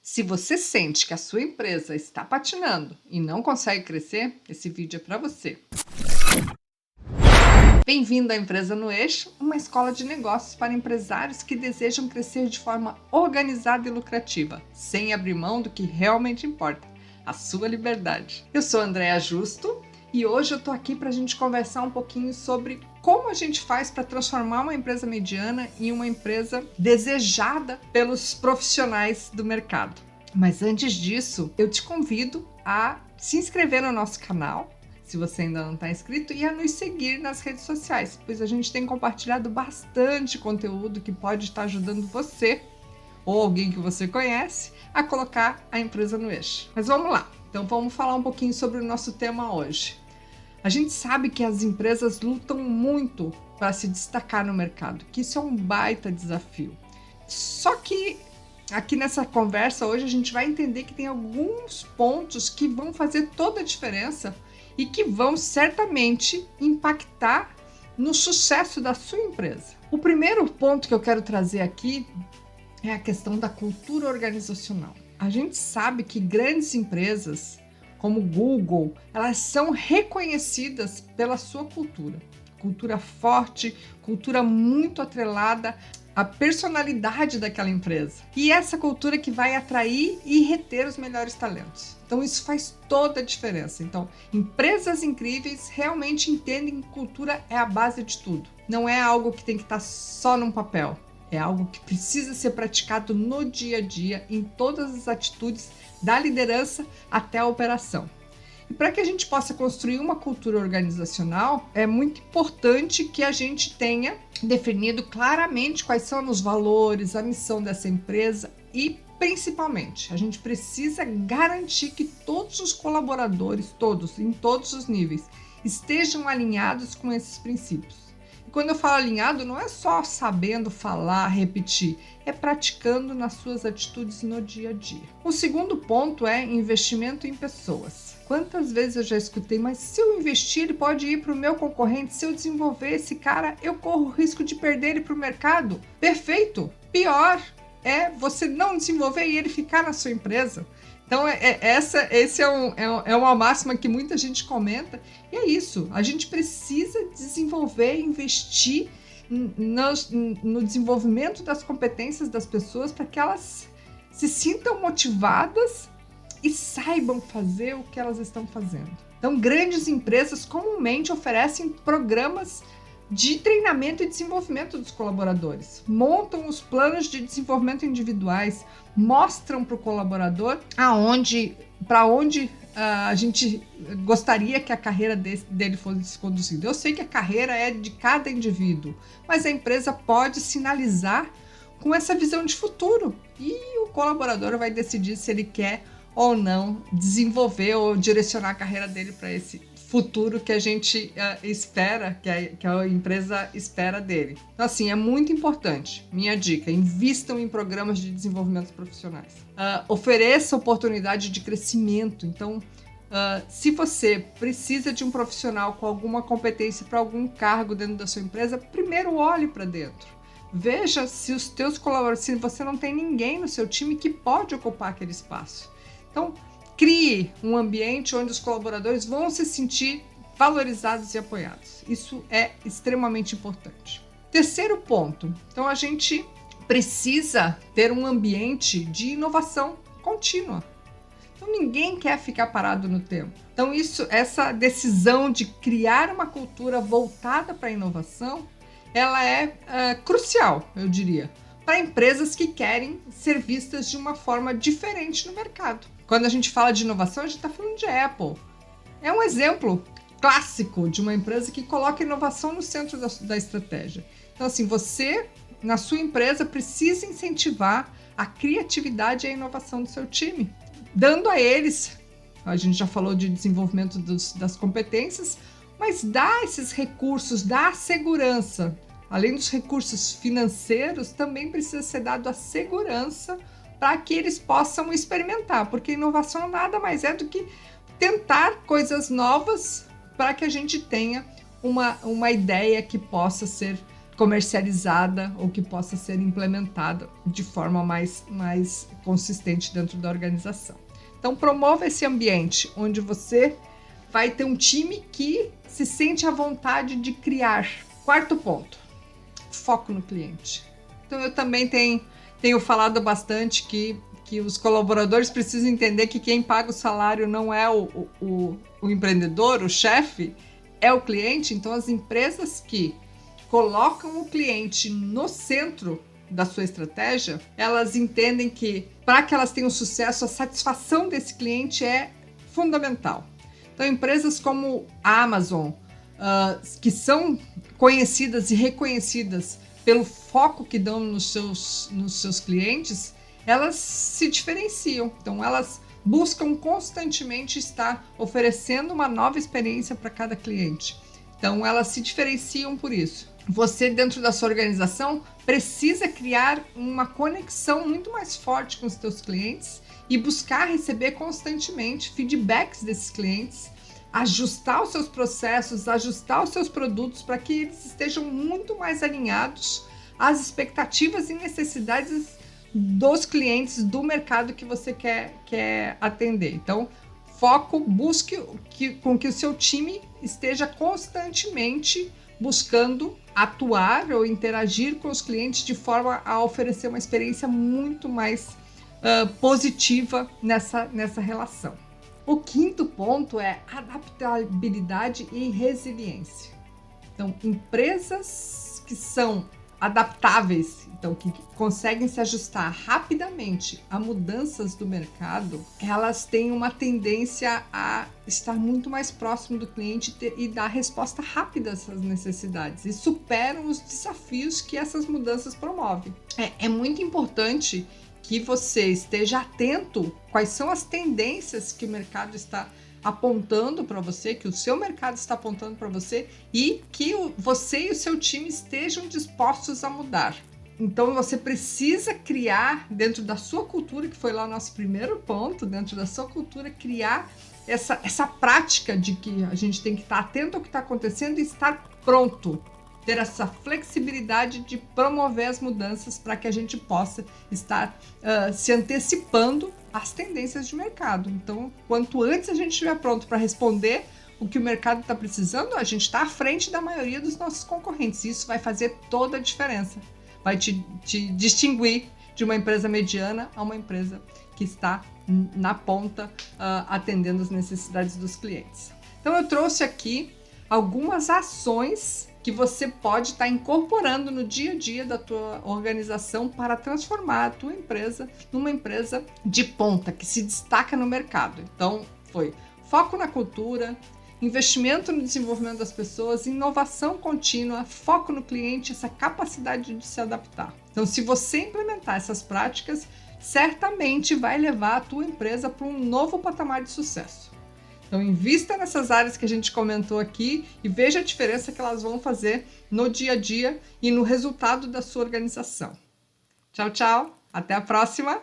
Se você sente que a sua empresa está patinando e não consegue crescer, esse vídeo é para você. Bem-vindo à Empresa no Eixo, uma escola de negócios para empresários que desejam crescer de forma organizada e lucrativa, sem abrir mão do que realmente importa, a sua liberdade. Eu sou Andréa Justo e hoje eu estou aqui para a gente conversar um pouquinho sobre como a gente faz para transformar uma empresa mediana em uma empresa desejada pelos profissionais do mercado. Mas antes disso, eu te convido a se inscrever no nosso canal, se você ainda não está inscrito, e a nos seguir nas redes sociais, pois a gente tem compartilhado bastante conteúdo que pode estar ajudando você ou alguém que você conhece a colocar a empresa no eixo. Mas vamos lá, então vamos falar um pouquinho sobre o nosso tema hoje. A gente sabe que as empresas lutam muito para se destacar no mercado, que isso é um baita desafio. Só que aqui nessa conversa hoje a gente vai entender que tem alguns pontos que vão fazer toda a diferença e que vão certamente impactar no sucesso da sua empresa. O primeiro ponto que eu quero trazer aqui é a questão da cultura organizacional. A gente sabe que grandes empresas como Google, elas são reconhecidas pela sua cultura. Cultura forte, cultura muito atrelada à personalidade daquela empresa. E essa cultura que vai atrair e reter os melhores talentos. Então isso faz toda a diferença. Então, empresas incríveis realmente entendem que cultura é a base de tudo. Não é algo que tem que estar só num papel. É algo que precisa ser praticado no dia a dia, em todas as atitudes, da liderança até a operação. E para que a gente possa construir uma cultura organizacional, é muito importante que a gente tenha definido claramente quais são os valores, a missão dessa empresa e, principalmente, a gente precisa garantir que todos os colaboradores, todos, em todos os níveis, estejam alinhados com esses princípios. Quando eu falo alinhado, não é só sabendo falar, repetir, é praticando nas suas atitudes no dia a dia. O segundo ponto é investimento em pessoas. Quantas vezes eu já escutei, mas se eu investir, ele pode ir para o meu concorrente, se eu desenvolver esse cara, eu corro o risco de perder ele para o mercado. Perfeito! Pior é você não desenvolver e ele ficar na sua empresa. Então, esse é uma máxima que muita gente comenta, e é isso, a gente precisa desenvolver, investir no desenvolvimento das competências das pessoas para que elas se sintam motivadas e saibam fazer o que elas estão fazendo. Então, grandes empresas comumente oferecem programas de treinamento e desenvolvimento dos colaboradores, montam os planos de desenvolvimento individuais, mostram para o colaborador para onde a gente gostaria que a carreira dele fosse conduzida. Eu sei que a carreira é de cada indivíduo, mas a empresa pode sinalizar com essa visão de futuro e o colaborador vai decidir se ele quer ou não desenvolver ou direcionar a carreira dele para esse futuro que a gente espera, que a empresa espera dele. Então, assim, é muito importante. Minha dica, invistam em programas de desenvolvimento profissionais. Ofereça oportunidade de crescimento. Então, se você precisa de um profissional com alguma competência para algum cargo dentro da sua empresa, primeiro olhe para dentro. Veja se os teus colaboradores, se você não tem ninguém no seu time que pode ocupar aquele espaço. Então, crie um ambiente onde os colaboradores vão se sentir valorizados e apoiados. Isso é extremamente importante. Terceiro ponto. Então, a gente precisa ter um ambiente de inovação contínua. Então, ninguém quer ficar parado no tempo. Então, essa decisão de criar uma cultura voltada para a inovação, ela é crucial, eu diria, para empresas que querem ser vistas de uma forma diferente no mercado. Quando a gente fala de inovação, a gente está falando de Apple. É um exemplo clássico de uma empresa que coloca a inovação no centro da estratégia. Então, assim, você, na sua empresa, precisa incentivar a criatividade e a inovação do seu time, dando a eles, a gente já falou de desenvolvimento das competências, mas dá esses recursos, dá segurança. Além dos recursos financeiros, também precisa ser dado a segurança para que eles possam experimentar, porque inovação nada mais é do que tentar coisas novas para que a gente tenha uma ideia que possa ser comercializada ou que possa ser implementada de forma mais consistente dentro da organização. Então, promova esse ambiente onde você vai ter um time que se sente à vontade de criar. Quarto ponto, foco no cliente. Então, eu também tenho falado bastante que os colaboradores precisam entender que quem paga o salário não é o empreendedor, o chefe, é o cliente. Então, as empresas que colocam o cliente no centro da sua estratégia, elas entendem que para que elas tenham sucesso, a satisfação desse cliente é fundamental. Então, empresas como a Amazon, que são conhecidas e reconhecidas pelo foco que dão nos seus clientes, elas se diferenciam. Então, elas buscam constantemente estar oferecendo uma nova experiência para cada cliente. Então, elas se diferenciam por isso. Você, dentro da sua organização, precisa criar uma conexão muito mais forte com os seus clientes e buscar receber constantemente feedbacks desses clientes, ajustar os seus processos, ajustar os seus produtos para que eles estejam muito mais alinhados às expectativas e necessidades dos clientes do mercado que você quer atender. Então, foco, busque com que o seu time esteja constantemente buscando atuar ou interagir com os clientes de forma a oferecer uma experiência muito mais positiva nessa relação. O quinto ponto é adaptabilidade e resiliência. Então, empresas que são adaptáveis, então que conseguem se ajustar rapidamente a mudanças do mercado, elas têm uma tendência a estar muito mais próximo do cliente e dar resposta rápida a essas necessidades e superam os desafios que essas mudanças promovem. É muito importante que você esteja atento quais são as tendências que o mercado está apontando para você, que o seu mercado está apontando para você e que você e o seu time estejam dispostos a mudar. Então, você precisa criar dentro da sua cultura, que foi lá o nosso primeiro ponto, dentro da sua cultura, criar essa prática de que a gente tem que estar atento ao que está acontecendo e estar pronto. Ter essa flexibilidade de promover as mudanças para que a gente possa estar se antecipando às tendências de mercado. Então, quanto antes a gente estiver pronto para responder o que o mercado está precisando, a gente está à frente da maioria dos nossos concorrentes. Isso vai fazer toda a diferença. Vai te distinguir de uma empresa mediana a uma empresa que está na ponta atendendo as necessidades dos clientes. Então, eu trouxe aqui algumas ações que você pode estar incorporando no dia a dia da tua organização para transformar a tua empresa numa empresa de ponta, que se destaca no mercado. Então, foi foco na cultura, investimento no desenvolvimento das pessoas, inovação contínua, foco no cliente, essa capacidade de se adaptar. Então, se você implementar essas práticas, certamente vai levar a tua empresa para um novo patamar de sucesso. Então, invista nessas áreas que a gente comentou aqui e veja a diferença que elas vão fazer no dia a dia e no resultado da sua organização. Tchau, tchau. Até a próxima.